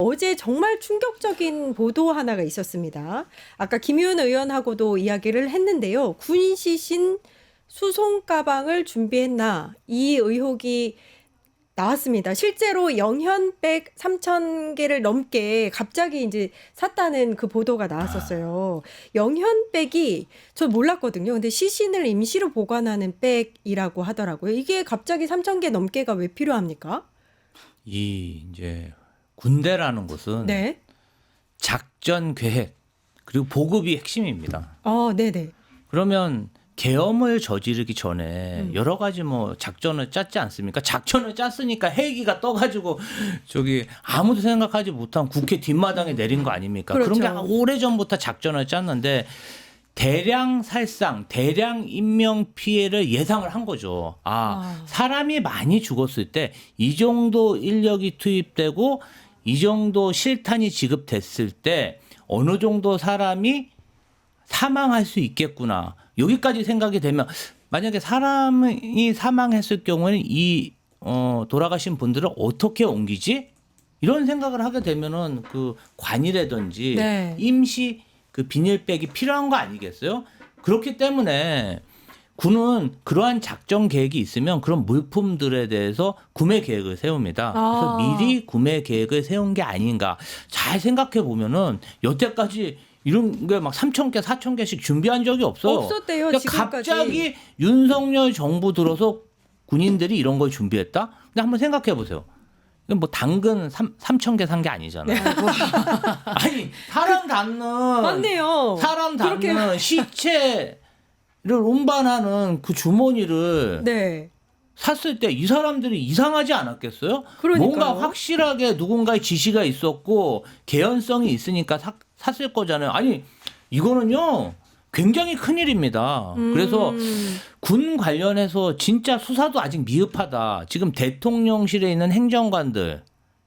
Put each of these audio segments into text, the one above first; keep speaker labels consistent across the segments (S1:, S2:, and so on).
S1: 어제 정말 충격적인 보도 하나가 있었습니다. 아까 김의원 의원하고도 이야기를 했는데요. 군 시신 수송 가방을 준비했나 이 의혹이 나왔습니다. 실제로 영현백 3,000개를 넘게 갑자기 이제 샀다는 그 보도가 나왔었어요. 영현백이 저 몰랐거든요. 근데 시신을 임시로 보관하는 백이라고 하더라고요. 이게 갑자기 3,000개 넘게가 왜 필요합니까?
S2: 이 이제 군대라는 곳은
S1: 네.
S2: 작전 계획 그리고 보급이 핵심입니다.
S1: 네네.
S2: 그러면 계엄을 저지르기 전에 여러 가지 뭐 작전을 짰지 않습니까? 작전을 짰으니까 헬기가 떠가지고 저기 아무도 생각하지 못한 국회 뒷마당에 내린 거 아닙니까?
S1: 그렇죠.
S2: 그런 게 오래전부터 작전을 짰는데 대량 살상, 대량 인명 피해를 예상을 한 거죠. 사람이 많이 죽었을 때 이 정도 인력이 투입되고 이 정도 실탄이 지급됐을 때 어느 정도 사람이 사망할 수 있겠구나. 여기까지 생각이 되면 만약에 사람이 사망했을 경우에는 이 돌아가신 분들을 어떻게 옮기지? 이런 생각을 하게 되면은 그 관이라든지
S1: 네.
S2: 임시 그 비닐백이 필요한 거 아니겠어요? 그렇기 때문에 군은 그러한 작전 계획이 있으면 그런 물품들에 대해서 구매 계획을 세웁니다. 그래서 미리 구매 계획을 세운 게 아닌가. 잘 생각해 보면은 여태까지 이런 게 막 3,000개, 4,000개씩 준비한 적이 없어요.
S1: 없었대요.
S2: 그러니까
S1: 지금까지.
S2: 갑자기 윤석열 정부 들어서 군인들이 이런 걸 준비했다? 근데 한번 생각해 보세요. 이건 뭐 당근 3,000개 산 게 아니잖아요. 아니 사람 닿는
S1: 맞네요.
S2: 사람 닿는
S1: 그렇게.
S2: 시체를 운반하는 그 주머니를
S1: 네.
S2: 샀을 때 이 사람들이 이상하지 않았겠어요?
S1: 그러니까요.
S2: 뭔가 확실하게 누군가의 지시가 있었고 개연성이 있으니까 샀을 거잖아요. 아니 이거는요 굉장히 큰일입니다. 그래서 군 관련해서 진짜 수사도 아직 미흡하다. 지금 대통령실에 있는 행정관들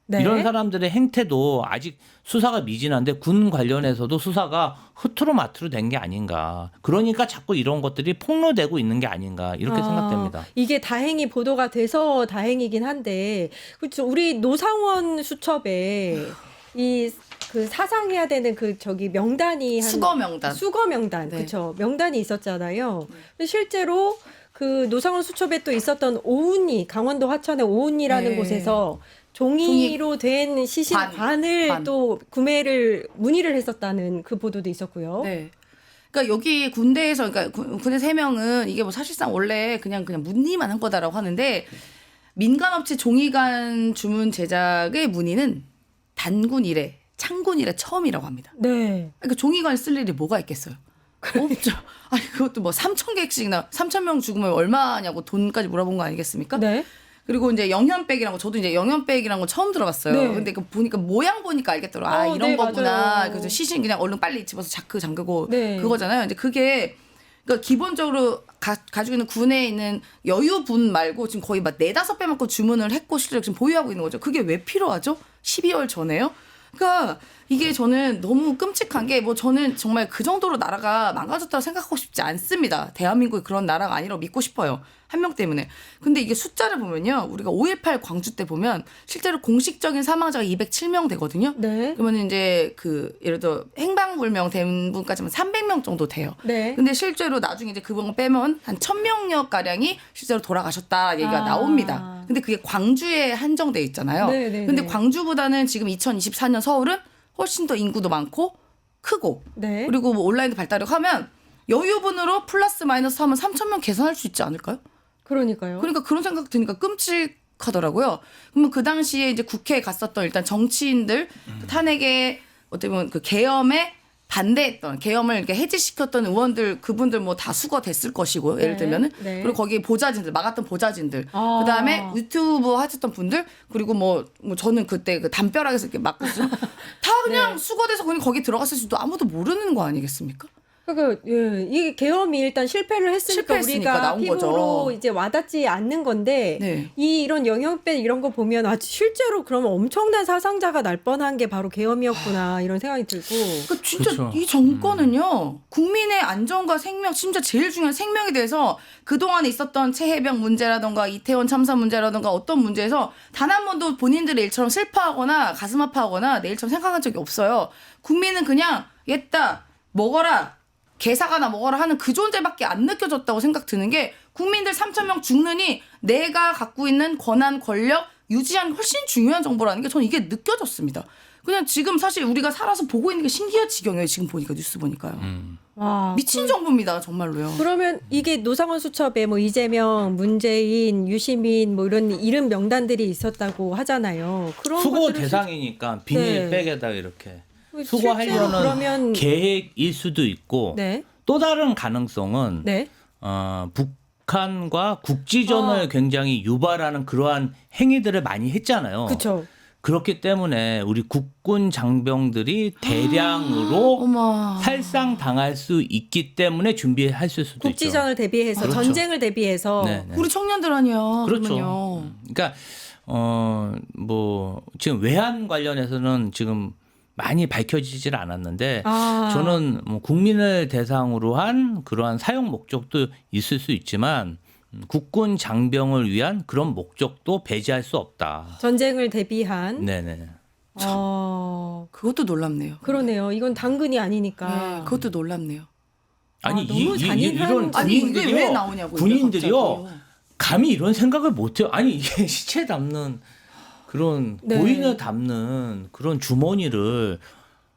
S1: 네.
S2: 이런 사람들의 행태도 아직 수사가 미진한데 군 관련해서도 수사가 흐트로마트로 된 게 아닌가. 그러니까 자꾸 이런 것들이 폭로되고 있는 게 아닌가 이렇게 생각됩니다.
S1: 이게 다행히 보도가 돼서 다행이긴 한데 그렇죠. 우리 노상원 수첩에 이 그 사상해야 되는 그 저기 명단이
S3: 수거 명단.
S1: 수거 명단
S3: 네.
S1: 그렇죠. 명단이 있었잖아요. 실제로 그 노상원 수첩에 또 있었던 오은이 강원도 화천의 오은이라는
S3: 네.
S1: 곳에서 종이로 된 시신 관을
S3: 관.
S1: 또 구매를 문의를 했었다는 그 보도도 있었고요.
S3: 네. 그러니까 여기 군대에서 그러니까 군의 3명은 이게 뭐 사실상 원래 그냥 문의만 한 거다라고 하는데 민간업체 종이관 주문 제작의 문의는 단군 이래 창군 이래 처음이라고 합니다.
S1: 네.
S3: 그러니까 종이관 쓸 일이 뭐가 있겠어요? 없죠. 아니 그것도 뭐 3,000개씩이나 3,000명 죽으면 얼마냐고 돈까지 물어본 거 아니겠습니까?
S1: 네.
S3: 그리고 이제 영현백이라는 거 저도 이제 영현백이라는 거 처음 들어봤어요.
S1: 네.
S3: 근데 그 보니까 모양 보니까 알겠더라고요. 이런
S1: 네,
S3: 거구나.
S1: 맞아요.
S3: 그래서 시신 그냥 얼른 빨리 집어서 자크 잠그고
S1: 네.
S3: 그거잖아요. 이제 그게 그러니까 기본적으로 가지고 있는 군에 있는 여유분 말고 지금 거의 막 4-5배만큼 주문을 했고 실제로 지금 보유하고 있는 거죠. 그게 왜 필요하죠? 12월 전에요? 그러니까 이게 저는 너무 끔찍한 게 뭐 저는 정말 그 정도로 나라가 망가졌다고 생각하고 싶지 않습니다. 대한민국이 그런 나라가 아니라고 믿고 싶어요. 한 명 때문에. 근데 이게 숫자를 보면요. 우리가 5.18 광주 때 보면 실제로 공식적인 사망자가 207명 되거든요.
S1: 네.
S3: 그러면 이제 그 예를 들어 행방불명 된 분까지만 300명 정도 돼요.
S1: 네.
S3: 근데 실제로 나중에 이제 그분 빼면 한 1,000명여 가량이 실제로 돌아가셨다 얘기가 나옵니다. 근데 그게 광주에 한정돼 있잖아요.
S1: 네.
S3: 근데 광주보다는 지금 2024년 서울은 훨씬 더 인구도 많고 크고
S1: 네.
S3: 그리고 뭐 온라인도 발달을 하면 여유분으로 플러스 마이너스 하면 3,000명 계산할 수 있지 않을까요?
S1: 그러니까요.
S3: 그러니까 그런 생각 드니까 끔찍하더라고요. 그러면 그 당시에 이제 국회에 갔었던 일단 정치인들 탄핵에 어떻게 보면 그 계엄에 반대했던 계엄을 이렇게 해지시켰던 의원들 그분들 뭐 다 수거됐을 것이고 예를 들면은
S1: 네.
S3: 그리고 거기 보좌진들 막았던 보좌진들 그다음에 유튜브 하셨던 분들 그리고 뭐 저는 그때 그 담벼락에서 이렇게 막고 다 그냥 수거돼서 그냥 거기 들어갔을 수도 아무도 모르는 거 아니겠습니까?
S1: 그러니까 예, 이 계엄이 일단 실패를 했으니까
S3: 실패했으니까
S1: 우리가
S3: 나온
S1: 피부로
S3: 거죠.
S1: 이제 와닿지 않는 건데
S3: 네.
S1: 이런 영향배 이런 거 보면 아 실제로 그러면 엄청난 사상자가 날 뻔한 게 바로 계엄이었구나 이런 생각이 들고
S3: 그러니까 진짜
S2: 그렇죠.
S3: 이 정권은요 국민의 안전과 생명, 심지어 제일 중요한 생명에 대해서 그동안에 있었던 최혜병 문제라던가 이태원 참사 문제라던가 어떤 문제에서 단 한 번도 본인들의 일처럼 슬퍼하거나 가슴 아파하거나 내 일처럼 생각한 적이 없어요. 국민은 그냥 얘다 먹어라 개사가나 먹어라 하는 그 존재밖에 안 느껴졌다고 생각 드는 게 국민들 3,000명 죽느니 내가 갖고 있는 권한 권력 유지하는 게 훨씬 중요한 정보라는 게 저는 이게 느껴졌습니다. 그냥 지금 사실 우리가 살아서 보고 있는 게 신기한 지경이에요. 지금 보니까 뉴스 보니까요.
S1: 와,
S3: 미친 정부입니다. 정말로요.
S1: 그러면 이게 노상원 수첩에 뭐 이재명, 문재인, 유시민 뭐 이런 이름 명단들이 있었다고 하잖아요. 그런
S2: 수고
S1: 것들을
S2: 대상이니까 비닐
S1: 네.
S2: 백에다 이렇게
S1: 실제로
S2: 수거하려는
S1: 그러면
S2: 계획일 수도 있고
S1: 네.
S2: 또 다른 가능성은
S1: 네.
S2: 북한과 국지전을 굉장히 유발하는 그러한 행위들을 많이 했잖아요.
S1: 그렇죠.
S2: 그렇기 때문에 우리 국군 장병들이 대량으로
S3: 어머.
S2: 살상 당할 수 있기 때문에 준비할 수도 있죠.
S1: 국지전을 대비해서
S2: 그렇죠.
S1: 전쟁을 대비해서
S2: 네, 네.
S3: 우리 청년들 아니야.
S2: 그렇죠.
S3: 그러면요.
S2: 그러니까 뭐 지금 외환 관련해서는 지금 많이 밝혀지질 않았는데 저는 뭐 국민을 대상으로 한 그러한 사용 목적도 있을 수 있지만 국군 장병을 위한 그런 목적도 배제할 수 없다.
S1: 전쟁을 대비한
S2: 네네.
S3: 그것도 놀랍네요.
S1: 그러네요. 이건 당근이 아니니까.
S3: 네, 그것도 놀랍네요.
S2: 아니
S1: 너무 잔인한
S2: 이런
S3: 아니 이게
S2: 군인들이요.
S3: 왜 나오냐고.
S2: 군인들이요.
S3: 갑자기.
S2: 감히 이런 생각을 못해요. 아니 이게 시체 담는 그런
S1: 네.
S2: 고인을 담는 그런 주머니를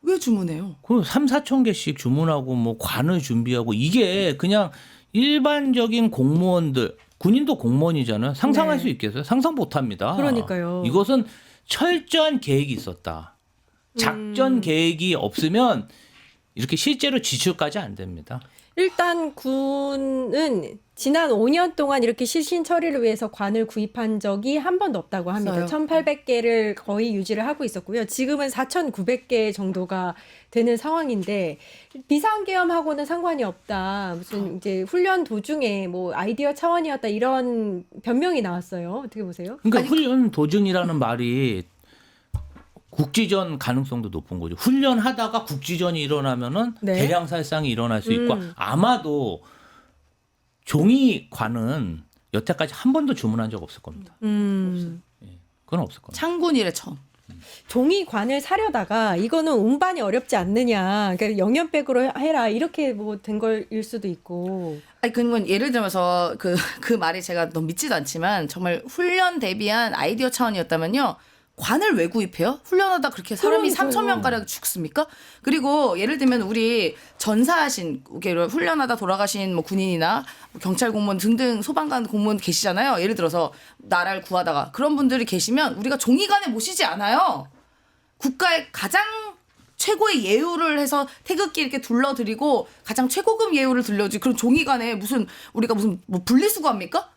S3: 왜 주문해요?
S2: 그 3, 4천 개씩 주문하고 뭐 관을 준비하고 이게 그냥 일반적인 공무원들 군인도 공무원이잖아요. 상상할
S1: 네.
S2: 수 있겠어요? 상상 못 합니다.
S1: 그러니까요.
S2: 이것은 철저한 계획이 있었다. 작전 계획이 없으면 이렇게 실제로 지출까지 안 됩니다.
S1: 일단 군은 지난 5년 동안 이렇게 시신 처리를 위해서 관을 구입한 적이 한 번도 없다고 합니다.
S3: 없어요.
S1: 1,800개를 거의 유지를 하고 있었고요. 지금은 4,900개 정도가 되는 상황인데 비상계엄하고는 상관이 없다. 무슨 이제 훈련 도중에 뭐 아이디어 차원이었다 이런 변명이 나왔어요. 어떻게 보세요?
S2: 그러니까 훈련 도중이라는 말이 국지전 가능성도 높은 거죠. 훈련하다가 국지전이 일어나면은
S1: 네.
S2: 대량 살상이 일어날 수 있고 아마도 종이관은 여태까지 한 번도 주문한 적 없을 겁니다. 그건 없을 겁니다.
S3: 창군이래 처음.
S1: 종이관을 사려다가 이거는 운반이 어렵지 않느냐. 그러니까 영연백으로 해라. 이렇게 뭐 된 걸일 수도 있고.
S3: 아니 그건 예를 들면서 그 말이 제가 너무 믿지도 않지만 정말 훈련 대비한 아이디어 차원이었다면요. 관을 왜 구입해요? 훈련하다 그렇게 사람이
S1: 그러니까요.
S3: 3,000명 가량 죽습니까? 그리고 예를 들면 우리 전사하신 훈련하다 돌아가신 뭐 군인이나 뭐 경찰 공무원 등등 소방관 공무원 계시잖아요. 예를 들어서 나라를 구하다가 그런 분들이 계시면 우리가 종이관에 모시지 않아요. 국가의 가장 최고의 예우를 해서 태극기 이렇게 둘러드리고 가장 최고급 예우를 들려주지 그런 종이관에 무슨 우리가 무슨 뭐 분리수거합니까?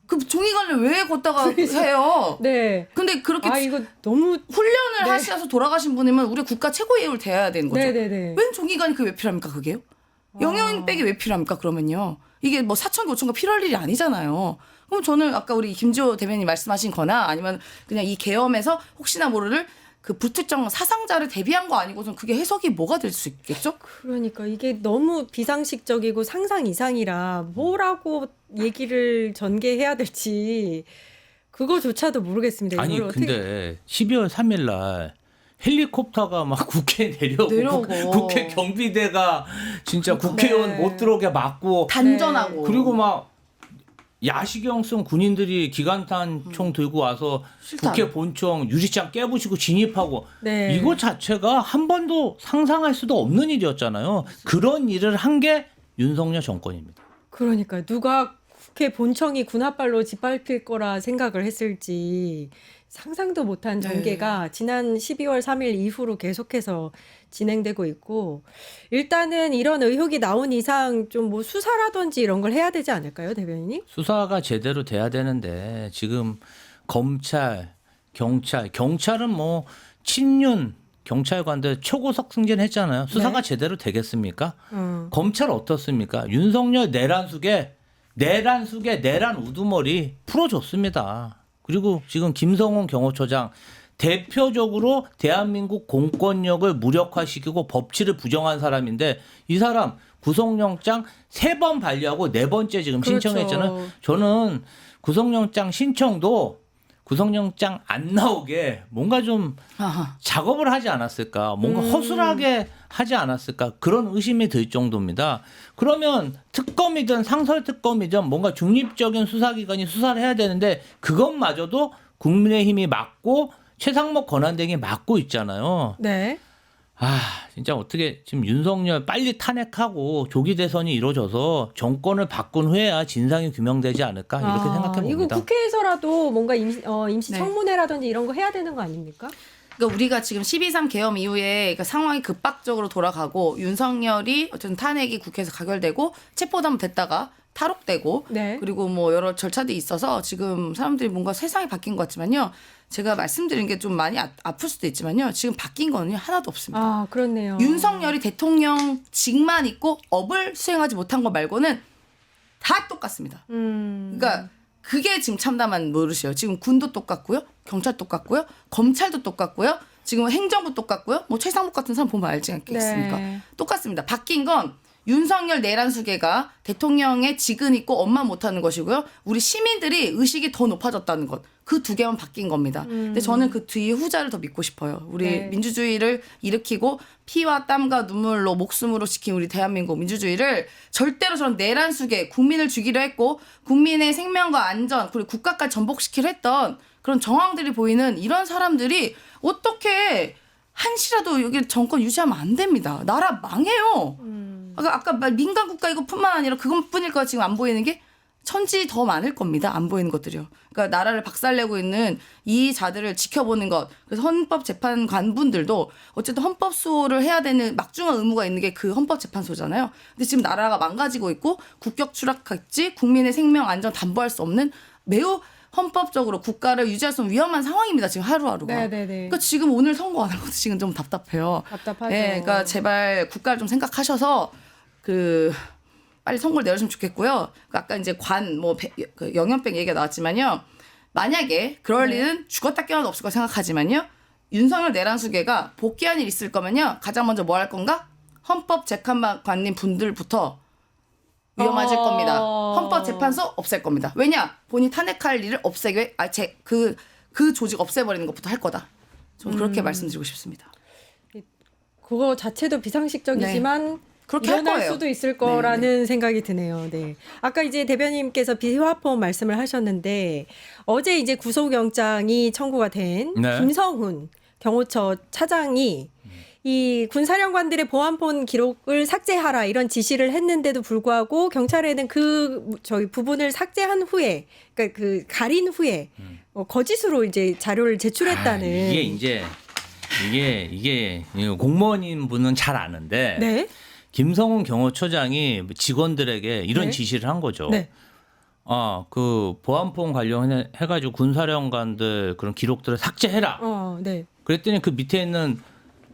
S3: 그 종이관을 왜 걷다가 해요?
S1: 네.
S3: 근데 그렇게
S1: 이거 너무
S3: 훈련을
S1: 네.
S3: 하셔서 돌아가신 분이면 우리 국가 최고 예우를 대해야 되는 거죠.
S1: 네네네.
S3: 웬 종이관이 그게 왜 필요합니까 그게요? 영양백이 왜 필요합니까 그러면요? 이게 뭐 4,000개 5,000개 필요할 일이 아니잖아요. 그럼 저는 아까 우리 김지호 대변인 말씀하신 거나 아니면 그냥 이 계엄에서 혹시나 모를 그 불특정 사상자를 대비한 거 아니고선 그게 해석이 뭐가 될 수 있겠죠?
S1: 그러니까 이게 너무 비상식적이고 상상 이상이라 뭐라고 얘기를 전개해야 될지 그거조차도 모르겠습니다.
S2: 아니
S1: 이걸 어떻게
S2: 근데 12월 3일 날 헬리콥터가 막 국회에 내려오고 국회 경비대가 진짜 국회의원
S1: 네.
S2: 못 들어오게 막고
S3: 단전하고
S2: 그리고 막 야시경 쓴 군인들이 기관탄총 들고 와서
S3: 실탄.
S2: 국회 본청 유리창 깨부시고 진입하고
S1: 네.
S2: 이거 자체가 한 번도 상상할 수도 없는 일이었잖아요. 그런 일을 한 게 윤석열 정권입니다.
S1: 그러니까 누가 국회 본청이 군합발로 짓밟힐 거라 생각을 했을지 상상도 못한 전개가 지난 12월 3일 이후로 계속해서 진행되고 있고 일단은 이런 의혹이 나온 이상 좀 뭐 수사라든지 이런 걸 해야 되지 않을까요, 대변인님?
S2: 수사가 제대로 돼야 되는데 지금 검찰, 경찰은 뭐 친윤 경찰관들 초고속 승진했잖아요. 수사가
S1: 네.
S2: 제대로 되겠습니까? 검찰 어떻습니까? 윤석열 내란 우두머리 풀어줬습니다. 그리고 지금 김성훈 경호처장 대표적으로 대한민국 공권력을 무력화시키고 법치를 부정한 사람인데 이 사람 구속영장 3번 반려하고 4번째 지금
S1: 그렇죠.
S2: 신청했잖아요. 저는 구속영장 신청도 구속영장 안 나오게 뭔가 좀
S3: 아하.
S2: 작업을 하지 않았을까, 뭔가 허술하게 하지 않았을까 그런 의심이 들 정도입니다. 그러면 특검이든 상설특검이든 뭔가 중립적인 수사기관이 수사를 해야 되는데 그것마저도 국민의힘이 막고 최상목 권한대행이 막고 있잖아요.
S1: 네.
S2: 아, 진짜 어떻게 지금 윤석열 빨리 탄핵하고 조기 대선이 이루어져서 정권을 바꾼 후에야 진상이 규명되지 않을까 이렇게 생각해 봅니다.
S1: 이거 국회에서라도 뭔가 임시
S3: 네.
S1: 청문회라든지 이런 거 해야 되는 거 아닙니까?
S3: 그러니까 우리가 지금 12.3 계엄 이후에 그러니까 상황이 급박적으로 돌아가고 윤석열이 어쨌든 탄핵이 국회에서 가결되고 체포담 됐다가 탈옥되고
S1: 네.
S3: 그리고 뭐 여러 절차들이 있어서 지금 사람들이 뭔가 세상이 바뀐 것 같지만요. 제가 말씀드린 게 좀 많이 아플 수도 있지만요. 지금 바뀐 거는 하나도 없습니다.
S1: 아, 그렇네요.
S3: 윤석열이 대통령직만 있고 업을 수행하지 못한 거 말고는 다 똑같습니다. 그러니까 그게 지금 참담한 노릇이에요. 지금 군도 똑같고요. 경찰 똑같고요. 검찰도 똑같고요. 지금 행정부 똑같고요. 뭐 최상목 같은 사람 보면 알지 않겠습니까?
S1: 네.
S3: 똑같습니다. 바뀐 건 윤석열 내란수계가 대통령의 직은 있고 업만 못하는 것이고요. 우리 시민들이 의식이 더 높아졌다는 것. 그 2개만 바뀐 겁니다. 근데 저는 그 뒤에 후자를 더 믿고 싶어요. 우리
S1: 네.
S3: 민주주의를 일으키고 피와 땀과 눈물로 목숨으로 지킨 우리 대한민국 민주주의를 절대로 저런 내란수계 국민을 죽이려 했고 국민의 생명과 안전 그리고 국가까지 전복시키려 했던 그런 정황들이 보이는 이런 사람들이 어떻게 한시라도 여기 정권 유지하면 안 됩니다. 나라 망해요. 아까 민간 국가 이거뿐만 아니라 그것뿐일 거야 지금 안 보이는 게 천지 더 많을 겁니다. 안 보이는 것들이요. 그러니까 나라를 박살내고 있는 이 자들을 지켜보는 것. 그래서 헌법재판관분들도 어쨌든 헌법 수호를 해야 되는 막중한 의무가 있는 게 그 헌법재판소잖아요. 근데 지금 나라가 망가지고 있고 국격 추락했지 국민의 생명 안전 담보할 수 없는 매우 헌법적으로 국가를 유지할 수 없는 위험한 상황입니다. 지금 하루하루가.
S1: 네네네.
S3: 그러니까 지금 오늘 선거 안 한 것도 지금 좀 답답해요.
S1: 답답하죠.
S3: 네, 그러니까 제발 국가를 좀 생각하셔서 빨리 선거를 내주시면 좋겠고요. 아까 이제 그 영연병 얘기가 나왔지만요. 만약에 그럴 일은 죽었다 깨어나도 없을 거 생각하지만요. 윤석열 내란수계가 복귀한 일 있을 거면요. 가장 먼저 뭐 할 건가? 헌법재판관님 분들부터 위험해질 겁니다. 헌법재판소 없앨 겁니다. 왜냐? 본인 탄핵할 일을 없애기 위해 그 조직 없애버리는 것부터 할 거다. 저는 그렇게 말씀드리고 싶습니다.
S1: 그거 자체도 비상식적이지만
S3: 그렇게 할
S1: 일어날
S3: 거예요.
S1: 수도 있을 거라는 생각이 드네요. 네. 아까 이제 대변인께서 비화포 말씀을 하셨는데 어제 이제 구속영장이 청구가 된
S2: 네.
S1: 김성훈 경호처 차장이 이 군사령관들의 보안폰 기록을 삭제하라 이런 지시를 했는데도 불구하고 경찰에는 저희 부분을 삭제한 후에 그러니까 그 가린 후에 거짓으로 이제 자료를 제출했다는.
S2: 이게 공무원인 분은 잘 아는데
S1: 네.
S2: 김성훈 경호처장이 직원들에게 이런
S1: 네.
S2: 지시를 한 거죠.
S1: 네.
S2: 그 보안폰 관련해가지고 군사령관들 그런 기록들을 삭제해라.
S1: 네.
S2: 그랬더니 그 밑에 있는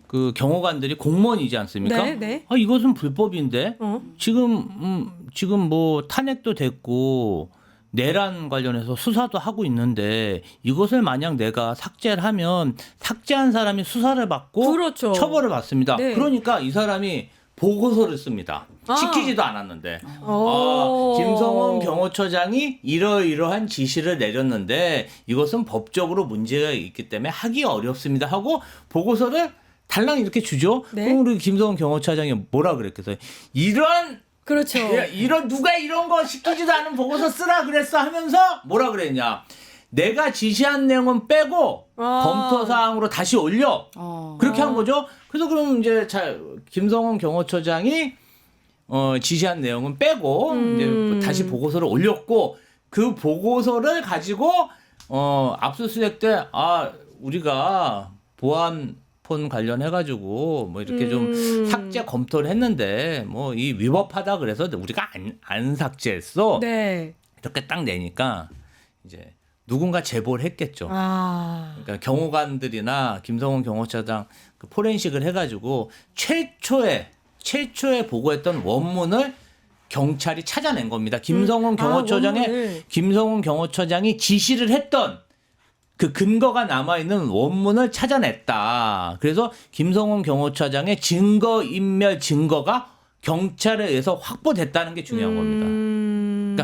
S2: 그 경호관들이 공무원이지 않습니까?
S1: 네, 네.
S2: 이것은 불법인데 지금 뭐 탄핵도 됐고 내란 관련해서 수사도 하고 있는데 이것을 만약 내가 삭제를 하면 삭제한 사람이 수사를 받고
S1: 그렇죠.
S2: 처벌을 받습니다.
S1: 네.
S2: 그러니까 이 사람이 보고서를 씁니다. 시키지도 않았는데.
S1: 오.
S2: 김성훈 경호처장이 이러이러한 지시를 내렸는데 이것은 법적으로 문제가 있기 때문에 하기 어렵습니다 하고 보고서를 달랑 이렇게 주죠.
S1: 네.
S2: 그럼 우리 김성훈 경호처장이 뭐라 그랬겠어요?
S1: 그렇죠.
S2: 누가 이런 거 시키지도 않은 보고서 쓰라 그랬어 하면서 뭐라 그랬냐? 내가 지시한 내용은 빼고 검토 사항으로 다시 올려. 그렇게 한 거죠. 그래서 그럼 이제 김성훈 경호처장이 지시한 내용은 빼고 이제 다시 보고서를 올렸고 그 보고서를 가지고 압수수색 때 우리가 보안폰 관련해가지고 뭐 이렇게 좀 삭제 검토를 했는데 뭐 이 위법하다 그래서 우리가 안 삭제했어.
S1: 네.
S2: 이렇게 딱 내니까 이제 누군가 제보를 했겠죠.
S1: 아.
S2: 그러니까 경호관들이나 김성훈 경호처장 그 포렌식을 해가지고 최초에 보고했던 원문을 경찰이 찾아낸 겁니다. 김성훈 경호처장의
S1: 원문을.
S2: 김성훈 경호처장이 지시를 했던 그 근거가 남아 있는 원문을 찾아냈다. 그래서 김성훈 경호처장의 증거 인멸 증거가 경찰에 의해서 확보됐다는 게 중요한 겁니다.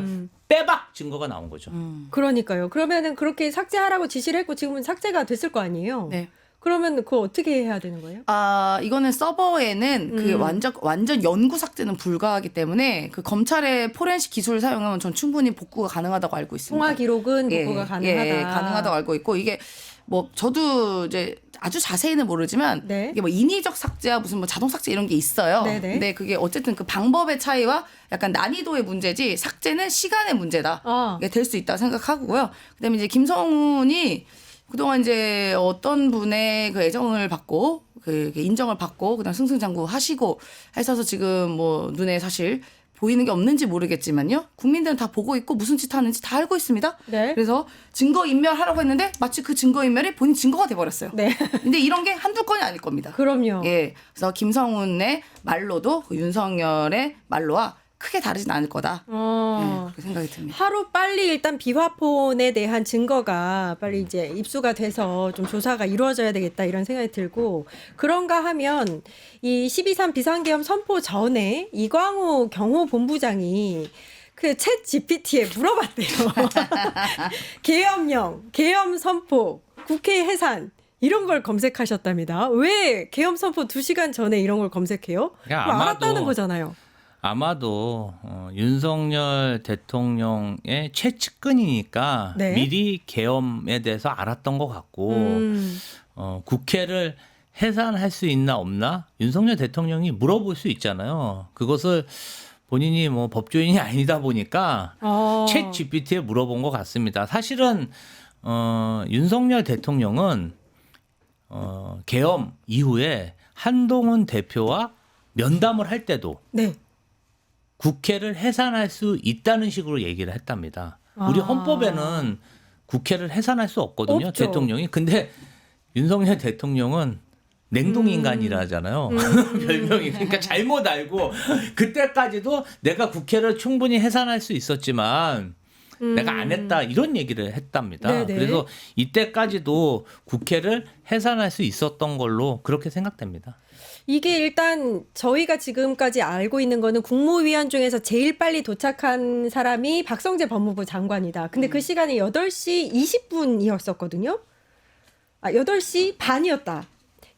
S2: 그러니까 빼박 증거가 나온 거죠.
S1: 그러니까요. 그러면은 그렇게 삭제하라고 지시를 했고 지금은 삭제가 됐을 거 아니에요.
S3: 네.
S1: 그러면 그거 어떻게 해야 되는 거예요?
S3: 아, 이거는 서버에는 그 완전 연구 삭제는 불가하기 때문에 그 검찰의 포렌식 기술을 사용하면 전 충분히 복구가 가능하다고 알고 있습니다.
S1: 통화 기록은 복구가 가능하다.
S3: 예, 가능하다고 알고 있고 이게 뭐 저도 이제 아주 자세히는 모르지만
S1: 네.
S3: 이게 뭐 인위적 삭제와 무슨 뭐 자동 삭제 이런 게 있어요.
S1: 네네.
S3: 근데 그게 어쨌든 그 방법의 차이와 약간 난이도의 문제지 삭제는 시간의 문제다. 이게 될 수 있다고 생각하고요. 그다음에 이제 김성훈이 그동안 이제 어떤 분의 그 애정을 받고 그 인정을 받고 그다음 승승장구 하시고 해서 지금 뭐 눈에 사실 보이는 게 없는지 모르겠지만요. 국민들은 다 보고 있고 무슨 짓 하는지 다 알고 있습니다.
S1: 네.
S3: 그래서 증거 인멸하라고 했는데 마치 그 증거 인멸이 본인 증거가 돼버렸어요.
S1: 네.
S3: 근데 이런 게 한두 건이 아닐 겁니다.
S1: 그럼요.
S3: 예. 그래서 김성훈의 말로도 그 윤석열의 말로와 크게 다르진 않을 거다. 예, 그렇게 생각이 듭니다.
S1: 하루 빨리 일단 비화폰에 대한 증거가 빨리 이제 입수가 돼서 좀 조사가 이루어져야 되겠다 이런 생각이 들고 그런가 하면 이 12.3 비상계엄 선포 전에 이광우 경호본부장이 그 챗 GPT에 물어봤대요. 계엄령, 계엄 선포, 국회 해산 이런 걸 검색하셨답니다. 왜 계엄 선포 2시간 전에 이런 걸 검색해요?
S2: 그냥
S1: 그거
S2: 아마도
S1: 알았다는 거잖아요.
S2: 아마도 윤석열 대통령의 최측근이니까
S1: 네.
S2: 미리 계엄에 대해서 알았던 것 같고 국회를 해산할 수 있나 없나 윤석열 대통령이 물어볼 수 있잖아요. 그것을 본인이 뭐 법조인이 아니다 보니까 챗 GPT에 물어본 것 같습니다. 사실은 윤석열 대통령은 계엄 이후에 한동훈 대표와 면담을 할 때도
S1: 네.
S2: 국회를 해산할 수 있다는 식으로 얘기를 했답니다. 우리 헌법에는 국회를 해산할 수 없거든요.
S1: 없죠.
S2: 대통령이. 근데 윤석열 대통령은 냉동인간이라잖아요. 별명이. 그러니까 잘못 알고 그때까지도 내가 국회를 충분히 해산할 수 있었지만 내가 안 했다 이런 얘기를 했답니다.
S1: 네네.
S2: 그래서 이때까지도 국회를 해산할 수 있었던 걸로 그렇게 생각됩니다.
S1: 이게 일단 저희가 지금까지 알고 있는 거는 국무위원 중에서 제일 빨리 도착한 사람이 박성재 법무부 장관이다. 근데 그 시간이 8시 20분이었었거든요. 8시 반이었다.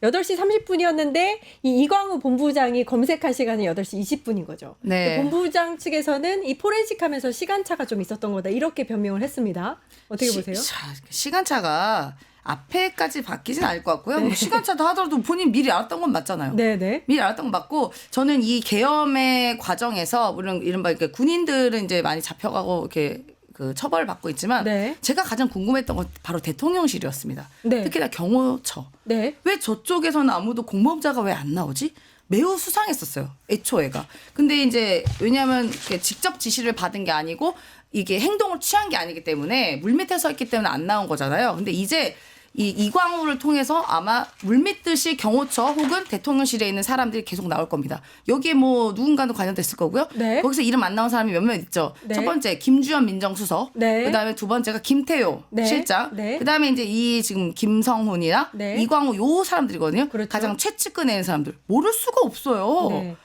S1: 8시 30분이었는데 이광우 본부장이 검색한 시간은 8시 20분인 거죠.
S3: 네.
S1: 본부장 측에서는 이 포렌식 하면서 시간차가 좀 있었던 거다. 이렇게 변명을 했습니다. 어떻게 보세요?
S3: 시간차가 앞에까지 바뀌진 않을 것 같고요. 뭐 시간차도 하더라도 본인 미리 알았던 건 맞잖아요.
S1: 네네.
S3: 미리 알았던 건 맞고 저는 이 계엄의 과정에서 물론 이른바 이렇게 군인들은 이제 많이 잡혀가고 이렇게 그 처벌을 받고 있지만
S1: 네.
S3: 제가 가장 궁금했던 건 바로 대통령실이었습니다.
S1: 네.
S3: 특히나 경호처.
S1: 네.
S3: 왜 저쪽에서는 아무도 공범자가 왜 안 나오지? 매우 수상했었어요. 애초에가. 근데 이제 왜냐하면 이렇게 직접 지시를 받은 게 아니고 이게 행동을 취한 게 아니기 때문에 물밑에 서 있기 때문에 안 나온 거잖아요. 근데 이제 이광우를 통해서 아마 물밀듯이 경호처 혹은 대통령실에 있는 사람들이 계속 나올 겁니다. 여기에 뭐 누군가는 관련됐을 거고요.
S1: 네.
S3: 거기서 이름 안 나온 사람이 몇몇 있죠.
S1: 네.
S3: 첫 번째 김주현 민정수석.
S1: 네.
S3: 그다음에 두 번째가 김태효
S1: 네.
S3: 실장.
S1: 네.
S3: 그다음에 이제 이 지금 김성훈이나
S1: 네.
S3: 이광우 요 사람들이거든요.
S1: 그렇죠.
S3: 가장 최측근에 있는 사람들. 모를 수가 없어요.
S1: 네.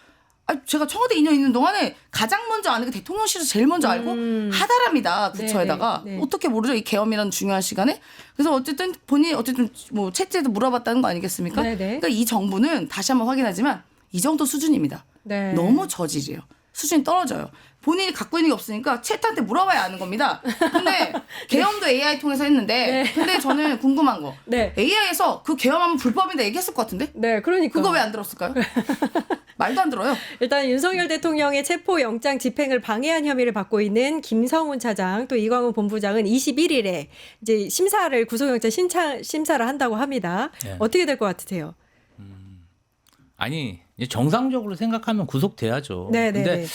S3: 제가 청와대 2년 있는 동안에 가장 먼저 아는 게 대통령실에서 제일 먼저 알고 하다랍니다. 부처에다가
S1: 네, 네, 네.
S3: 어떻게 모르죠? 이 계엄이라는 중요한 시간에. 그래서 어쨌든 본인이 어쨌든 뭐 채째도 물어봤다는 거 아니겠습니까?
S1: 네, 네.
S3: 그러니까 이 정부는 다시 한번 확인하지만 이 정도 수준입니다.
S1: 네.
S3: 너무 저질이에요. 수준이 떨어져요. 본인이 갖고 있는 게 없으니까 챗한테 물어봐야 아는 겁니다. 근데 계엄도 AI 통해서 했는데
S1: 네.
S3: 근데 저는 궁금한 거
S1: 네.
S3: AI에서 그 계엄하면 불법인데 얘기했을 것 같은데
S1: 네, 그러니까.
S3: 그거 왜 안 들었을까요? 말도 안 들어요.
S1: 일단 윤석열 대통령의 체포영장 집행을 방해한 혐의를 받고 있는 김성훈 차장 또 이광우 본부장은 21일에 이제 심사를 구속영장 심사를 한다고 합니다.
S2: 네.
S1: 어떻게 될 것 같으세요?
S2: 아니 이제 정상적으로 생각하면 구속돼야죠.
S1: 네, 네,
S2: 근데
S1: 네.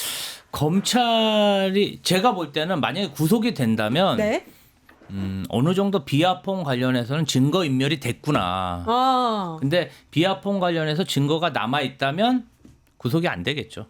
S2: 검찰이 제가 볼 때는 만약에 구속이 된다면
S1: 네.
S2: 어느 정도 비하폰 관련해서는 증거 인멸이 됐구나.
S1: 아,
S2: 근데 비하폰 관련해서 증거가 남아 있다면 구속이 안 되겠죠.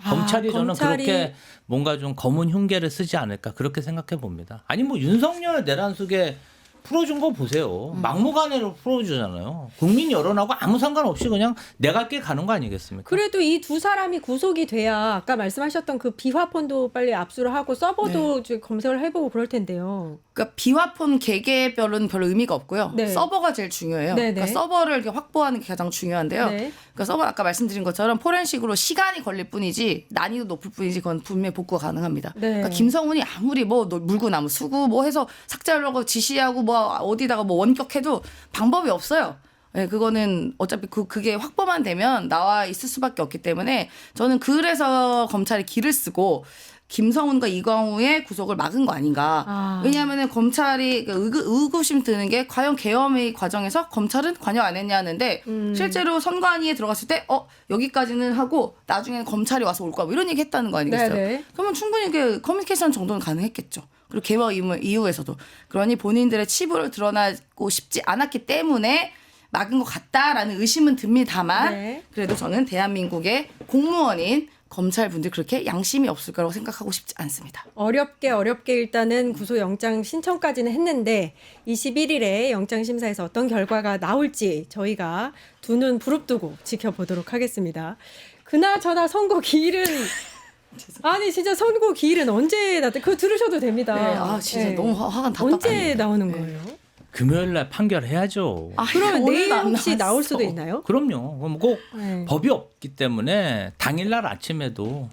S2: 검찰이 저는 그렇게 뭔가 좀 검은 흉계를 쓰지 않을까 그렇게 생각해 봅니다. 아니 뭐 윤석열 내란숙에 풀어준 거 보세요. 막무가내로 풀어주잖아요. 국민 여론하고 아무 상관없이 그냥 내가 길 가는 거 아니겠습니까?
S1: 그래도 이 두 사람이 구속이 돼야 아까 말씀하셨던 그 비화폰도 빨리 압수를 하고 서버도 좀 검색을 해보고 그럴 텐데요.
S3: 그러니까 비화폰 개개별은 별로 의미가 없고요.
S1: 네.
S3: 서버가 제일 중요해요.
S1: 네네.
S3: 그러니까 서버를 이렇게 확보하는 게 가장 중요한데요.
S1: 네.
S3: 그러니까 서버 아까 말씀드린 것처럼 포렌식으로 시간이 걸릴 뿐이지 난이도 높을 뿐이지 그건 분명히 복구가 가능합니다.
S1: 네.
S3: 그러니까 김성훈이 아무리 뭐 물구나무 수구 뭐 해서 삭제하려고 지시하고 뭐 어디다가 뭐 원격해도 방법이 없어요. 네, 그거는 어차피 그게 확보만 되면 나와 있을 수밖에 없기 때문에 저는 그래서 검찰이 길을 쓰고 김성훈과 이광우의 구속을 막은 거 아닌가.
S1: 아.
S3: 왜냐하면 검찰이 의구심 드는 게 과연 계엄의 과정에서 검찰은 관여 안 했냐 하는데 실제로 선관위에 들어갔을 때 여기까지는 하고 나중에는 검찰이 와서 올 거야 뭐 이런 얘기 했다는 거 아니겠어요?
S1: 네네.
S3: 그러면 충분히 그 커뮤니케이션 정도는 가능했겠죠. 그리고 개화 이후에서도. 그러니 본인들의 치부를 드러나고 싶지 않았기 때문에 막은 것 같다라는 의심은 듭니다만
S1: 네.
S3: 그래도 저는 대한민국의 공무원인 검찰분들 그렇게 양심이 없을 거라고 생각하고 싶지 않습니다.
S1: 어렵게 일단은 구속영장 신청까지는 했는데 21일에 영장심사에서 어떤 결과가 나올지 저희가 두 눈 부릅뜨고 지켜보도록 하겠습니다. 그나저나 선고 기일은 아니 진짜 선고 기일은 언제 그거 들으셔도 됩니다.
S3: 네, 진짜
S1: 네.
S3: 너무 화가 답답합니다.
S1: 언제 나오는 거예요?
S2: 금요일 날 판결해야죠.
S1: 그러면 내일
S3: 오늘도 안
S1: 혹시 나올
S3: 나왔어.
S1: 수도 있나요?
S2: 그럼요. 그럼 꼭
S1: 네.
S2: 법이 없기 때문에 당일날 아침에도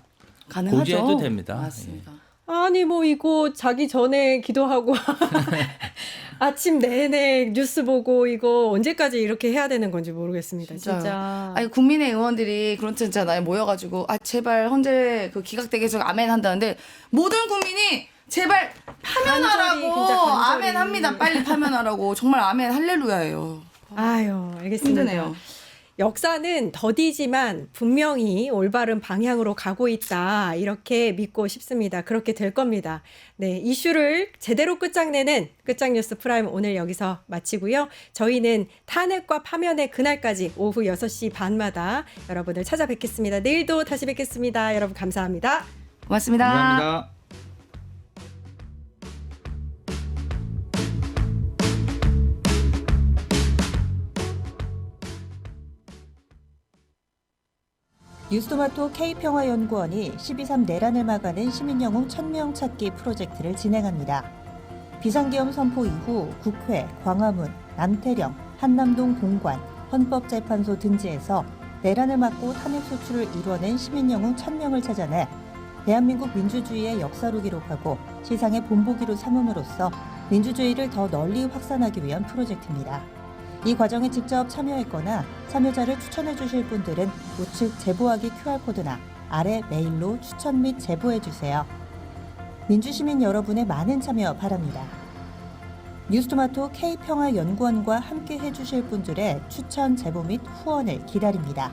S3: 가능하죠.
S2: 고지해도 됩니다.
S3: 맞습니다.
S1: 아니 뭐 이거 자기 전에 기도하고 아침 내내 뉴스 보고 이거 언제까지 이렇게 해야 되는 건지 모르겠습니다.
S3: 진짜요.
S1: 진짜.
S3: 아니 국민의 의원들이 그렇잖아요. 모여가지고 제발 헌재 그 기각되게 해서 아멘 한다는데 모든 국민이 제발 파면하라고
S1: 진짜 간절히.
S3: 아멘 합니다. 빨리 파면하라고 정말 아멘 할렐루야예요.
S1: 아유, 알겠습니다.
S3: 힘드네요.
S1: 역사는 더디지만 분명히 올바른 방향으로 가고 있다. 이렇게 믿고 싶습니다. 그렇게 될 겁니다. 네, 이슈를 제대로 끝장내는 끝장뉴스 프라임 오늘 여기서 마치고요. 저희는 탄핵과 파면의 그날까지 오후 6시 반마다 여러분을 찾아뵙겠습니다. 내일도 다시 뵙겠습니다. 여러분 감사합니다.
S3: 고맙습니다.
S2: 감사합니다.
S4: 뉴스토마토 K평화연구원이 12.3 내란을 막아낸 시민영웅 1000명 찾기 프로젝트를 진행합니다. 비상계엄 선포 이후 국회, 광화문, 남태령, 한남동 공관, 헌법재판소 등지에서 내란을 막고 탄핵소추를 이뤄낸 시민영웅 1000명을 찾아내 대한민국 민주주의의 역사로 기록하고 시상의 본보기로 삼음으로써 민주주의를 더 널리 확산하기 위한 프로젝트입니다. 이 과정에 직접 참여했거나 참여자를 추천해 주실 분들은 우측 제보하기 QR코드나 아래 메일로 추천 및 제보해 주세요. 민주시민 여러분의 많은 참여 바랍니다. 뉴스토마토 K평화연구원과 함께 해주실 분들의 추천 제보 및 후원을 기다립니다.